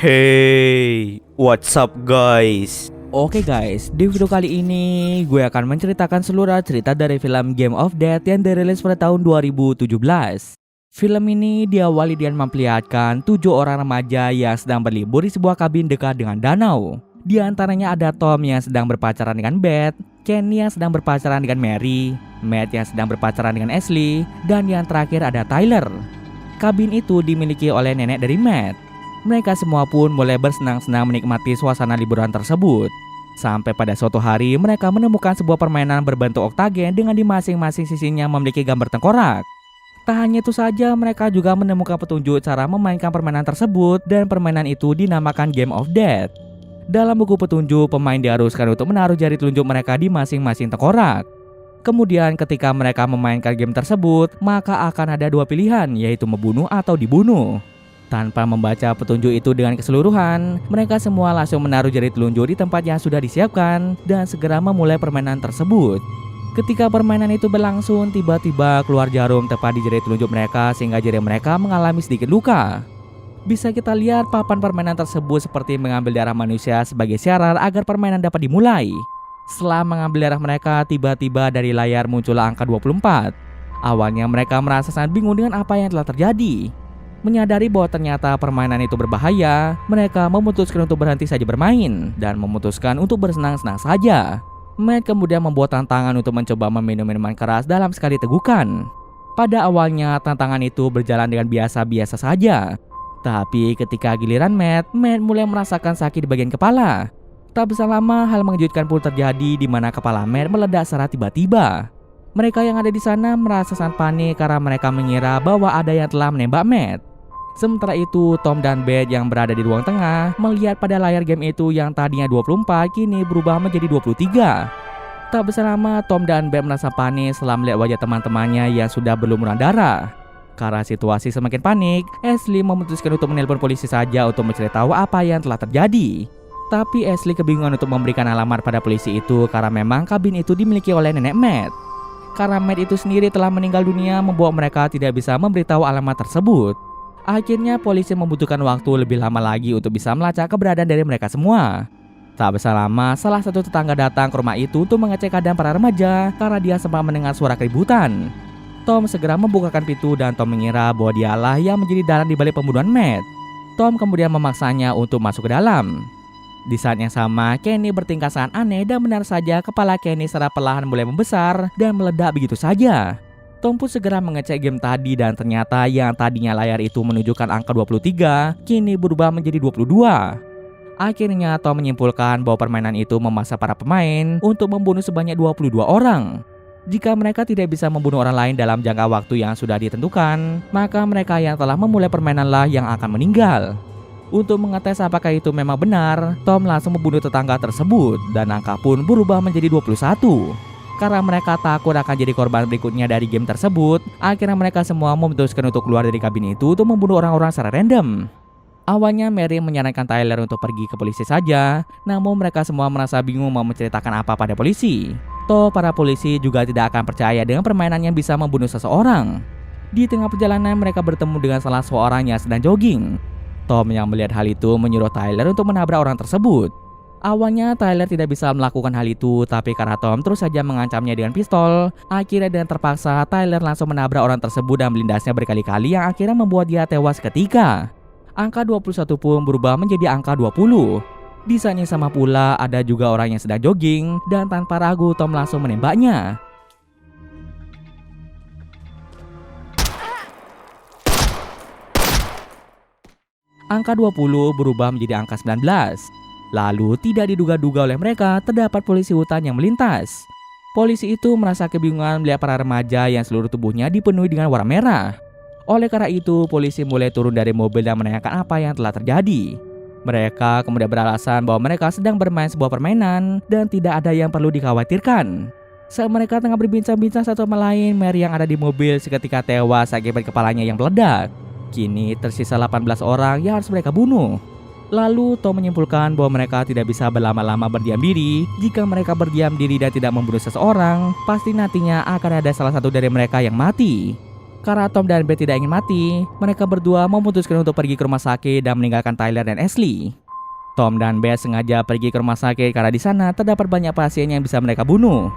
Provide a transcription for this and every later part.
Hey, what's up guys? Oke guys, di video kali ini gue akan menceritakan seluruh cerita dari film Game of Death yang dirilis pada tahun 2017. Film ini diawali dengan memperlihatkan 7 orang remaja yang sedang berlibur di sebuah kabin dekat dengan danau. Di antaranya ada Tom yang sedang berpacaran dengan Beth, Kenny yang sedang berpacaran dengan Mary, Matt yang sedang berpacaran dengan Ashley, dan yang terakhir ada Tyler. Kabin itu dimiliki oleh nenek dari Matt. Mereka semua pun mulai bersenang-senang menikmati suasana liburan tersebut. Sampai pada suatu hari mereka menemukan sebuah permainan berbentuk oktagen dengan di masing-masing sisinya memiliki gambar tengkorak. Tak hanya itu saja, mereka juga menemukan petunjuk cara memainkan permainan tersebut dan permainan itu dinamakan Game of Death. Dalam buku petunjuk, pemain diharuskan untuk menaruh jari telunjuk mereka di masing-masing tengkorak. Kemudian ketika mereka memainkan game tersebut, maka akan ada dua pilihan, yaitu membunuh atau dibunuh. Tanpa membaca petunjuk itu dengan keseluruhan, mereka semua langsung menaruh jari telunjuk di tempat yang sudah disiapkan dan segera memulai permainan tersebut. Ketika permainan itu berlangsung, tiba-tiba keluar jarum tepat di jari telunjuk mereka sehingga jari mereka mengalami sedikit luka. Bisa kita lihat papan permainan tersebut seperti mengambil darah manusia sebagai syarat agar permainan dapat dimulai. Setelah mengambil darah mereka, tiba-tiba dari layar muncullah angka 24. Awalnya mereka merasa sangat bingung dengan apa yang telah terjadi. Menyadari bahwa ternyata permainan itu berbahaya, mereka memutuskan untuk berhenti saja bermain dan memutuskan untuk bersenang-senang saja. Matt kemudian membuat tantangan untuk mencoba meminum minuman keras dalam sekali tegukan. Pada awalnya tantangan itu berjalan dengan biasa-biasa saja. Tapi ketika giliran Matt mulai merasakan sakit di bagian kepala. Tak bisa lama hal mengejutkan pun terjadi di mana kepala Matt meledak secara tiba-tiba. Mereka yang ada di sana merasa sangat panik karena mereka mengira bahwa ada yang telah menembak Matt. Sementara itu, Tom dan Beth yang berada di ruang tengah melihat pada layar game itu yang tadinya 24 kini berubah menjadi 23. Tak bisa lama, Tom dan Beth merasa panik setelah melihat wajah teman-temannya yang sudah berlumuran darah. Karena situasi semakin panik, Ashley memutuskan untuk menelpon polisi saja untuk mencari tahu apa yang telah terjadi. Tapi Ashley kebingungan untuk memberikan alamat pada polisi itu karena memang kabin itu dimiliki oleh nenek Matt. Karena Matt itu sendiri telah meninggal dunia membuat mereka tidak bisa memberitahu alamat tersebut. Akhirnya polisi membutuhkan waktu lebih lama lagi untuk bisa melacak keberadaan dari mereka semua. Tak bisa lama, salah satu tetangga datang ke rumah itu untuk mengecek keadaan para remaja karena dia sempat mendengar suara keributan. Tom segera membukakan pintu dan Tom mengira bahwa dialah yang menjadi dalang di balik pembunuhan Matt. Tom kemudian memaksanya untuk masuk ke dalam. Di saat yang sama, Kenny bertingkah sangat aneh dan benar saja kepala Kenny secara perlahan mulai membesar dan meledak begitu saja. Tom pun segera mengecek game tadi dan ternyata yang tadinya layar itu menunjukkan angka 23, kini berubah menjadi 22. Akhirnya Tom menyimpulkan bahwa permainan itu memaksa para pemain untuk membunuh sebanyak 22 orang. Jika mereka tidak bisa membunuh orang lain dalam jangka waktu yang sudah ditentukan, maka mereka yang telah memulai permainanlah yang akan meninggal. Untuk mengetes apakah itu memang benar, Tom langsung membunuh tetangga tersebut dan angka pun berubah menjadi 21. Karena mereka takut akan jadi korban berikutnya dari game tersebut, akhirnya mereka semua memutuskan untuk keluar dari kabin itu untuk membunuh orang-orang secara random. Awalnya Mary menyarankan Tyler untuk pergi ke polisi saja, namun mereka semua merasa bingung mau menceritakan apa pada polisi. Toh para polisi juga tidak akan percaya dengan permainan yang bisa membunuh seseorang. Di tengah perjalanan mereka bertemu dengan salah seorang yang sedang jogging. Tom yang melihat hal itu menyuruh Tyler untuk menabrak orang tersebut. Awalnya Tyler tidak bisa melakukan hal itu, tapi karena Tom terus saja mengancamnya dengan pistol, akhirnya dengan terpaksa Tyler langsung menabrak orang tersebut dan melindasnya berkali-kali yang akhirnya membuat dia tewas seketika. Angka 21 pun berubah menjadi angka 20. Di saat yang sama pula ada juga orang yang sedang jogging dan tanpa ragu Tom langsung menembaknya. Angka 20 berubah menjadi angka 19. Lalu tidak diduga-duga oleh mereka terdapat polisi hutan yang melintas. Polisi itu merasa kebingungan melihat para remaja yang seluruh tubuhnya dipenuhi dengan warna merah. Oleh karena itu polisi mulai turun dari mobil dan menanyakan apa yang telah terjadi. Mereka kemudian beralasan bahwa mereka sedang bermain sebuah permainan dan tidak ada yang perlu dikhawatirkan. Saat mereka tengah berbincang-bincang satu sama lain, Mary yang ada di mobil seketika tewas akibat kepalanya yang meledak. Kini tersisa 18 orang yang harus mereka bunuh. Lalu Tom menyimpulkan bahwa mereka tidak bisa berlama-lama berdiam diri. Jika mereka berdiam diri dan tidak membunuh seseorang, pasti nantinya akan ada salah satu dari mereka yang mati. Karena Tom dan Beth tidak ingin mati, mereka berdua memutuskan untuk pergi ke rumah sakit dan meninggalkan Tyler dan Ashley. Tom dan Beth sengaja pergi ke rumah sakit karena di sana terdapat banyak pasien yang bisa mereka bunuh.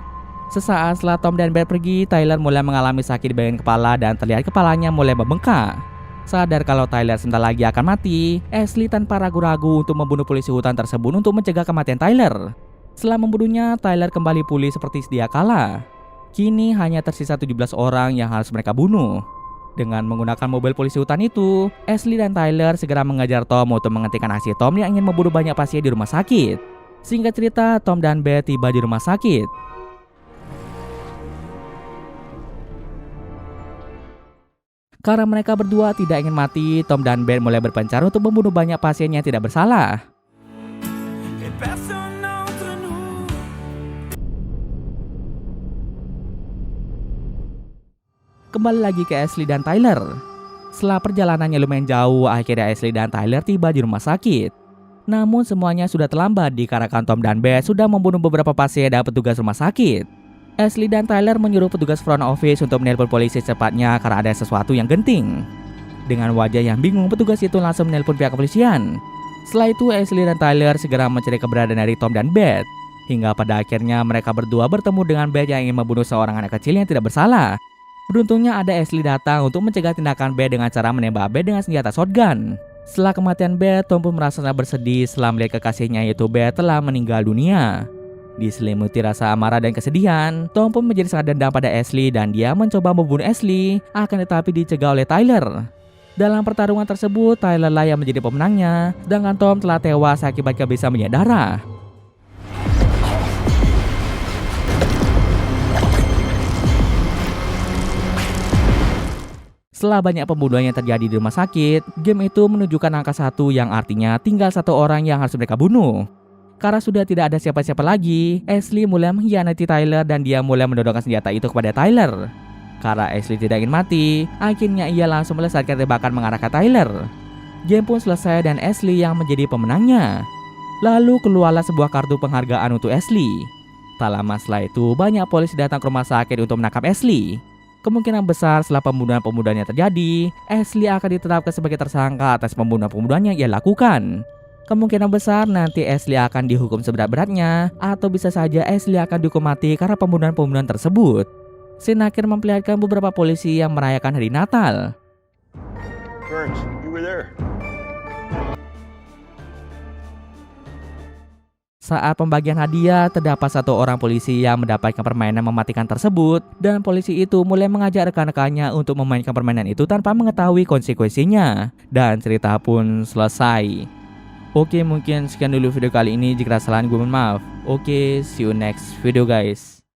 Sesaat setelah Tom dan Beth pergi, Tyler mulai mengalami sakit di bagian kepala dan terlihat kepalanya mulai membengkak. Sadar kalau Tyler sebentar lagi akan mati, Ashley tanpa ragu-ragu untuk membunuh polisi hutan tersebut untuk mencegah kematian Tyler. Setelah membunuhnya, Tyler kembali pulih seperti sedia kala. Kini hanya tersisa 17 orang yang harus mereka bunuh. Dengan menggunakan mobil polisi hutan itu, Ashley dan Tyler segera mengajar Tom untuk menghentikan aksi Tom yang ingin membunuh banyak pasien di rumah sakit. Singkat cerita, Tom dan Beth tiba di rumah sakit. Karena mereka berdua tidak ingin mati, Tom dan Beth mulai berpencar untuk membunuh banyak pasien yang tidak bersalah. Kembali lagi ke Ashley dan Tyler. Setelah perjalanannya lumayan jauh, akhirnya Ashley dan Tyler tiba di rumah sakit. Namun semuanya sudah terlambat dikarenakan Tom dan Beth sudah membunuh beberapa pasien dan petugas rumah sakit. Ashley dan Tyler menyuruh petugas front office untuk menelpon polisi secepatnya karena ada sesuatu yang genting. Dengan wajah yang bingung, petugas itu langsung menelpon pihak kepolisian. Setelah itu, Ashley dan Tyler segera mencari keberadaan dari Tom dan Beth. Hingga pada akhirnya mereka berdua bertemu dengan Beth yang ingin membunuh seorang anak kecil yang tidak bersalah. Beruntungnya ada Ashley datang untuk mencegah tindakan Beth dengan cara menembak Beth dengan senjata shotgun. Setelah kematian Beth, Tom pun merasa sangat bersedih setelah melihat kekasihnya yaitu Beth telah meninggal dunia. Diselimuti rasa amarah dan kesedihan, Tom pun menjadi sangat dendam pada Ashley dan dia mencoba membunuh Ashley, akan tetapi dicegah oleh Tyler. Dalam pertarungan tersebut, Tyler lah yang menjadi pemenangnya, sedangkan Tom telah tewas akibat kehabisan darah. Setelah banyak pembunuhan yang terjadi di rumah sakit, game itu menunjukkan angka 1 yang artinya tinggal 1 orang yang harus mereka bunuh. Karena sudah tidak ada siapa-siapa lagi, Ashley mulai mengkhianati Tyler dan dia mulai mendodongkan senjata itu kepada Tyler. Karena Ashley tidak ingin mati, akhirnya ia langsung melesatkan tembakan mengarah ke Tyler. Game pun selesai dan Ashley yang menjadi pemenangnya. Lalu keluarlah sebuah kartu penghargaan untuk Ashley. Tak lama setelah itu, banyak polisi datang ke rumah sakit untuk menangkap Ashley. Kemungkinan besar setelah pembunuhan-pembunuhan yang terjadi, Ashley akan ditetapkan sebagai tersangka atas pembunuhan-pembunuhan yang ia lakukan. Kemungkinan besar nanti Ashley akan dihukum seberat-beratnya, atau bisa saja Ashley akan dihukum mati karena pembunuhan-pembunuhan tersebut. Scene akhir memperlihatkan beberapa polisi yang merayakan hari Natal. Burns, you were there. Saat pembagian hadiah, terdapat 1 orang polisi yang mendapatkan permainan mematikan tersebut, dan polisi itu mulai mengajak rekan-rekannya untuk memainkan permainan itu tanpa mengetahui konsekuensinya, dan cerita pun selesai. Oke, mungkin sekian dulu video kali ini. Jika salah, gue mohon maaf. Oke, see you next video guys.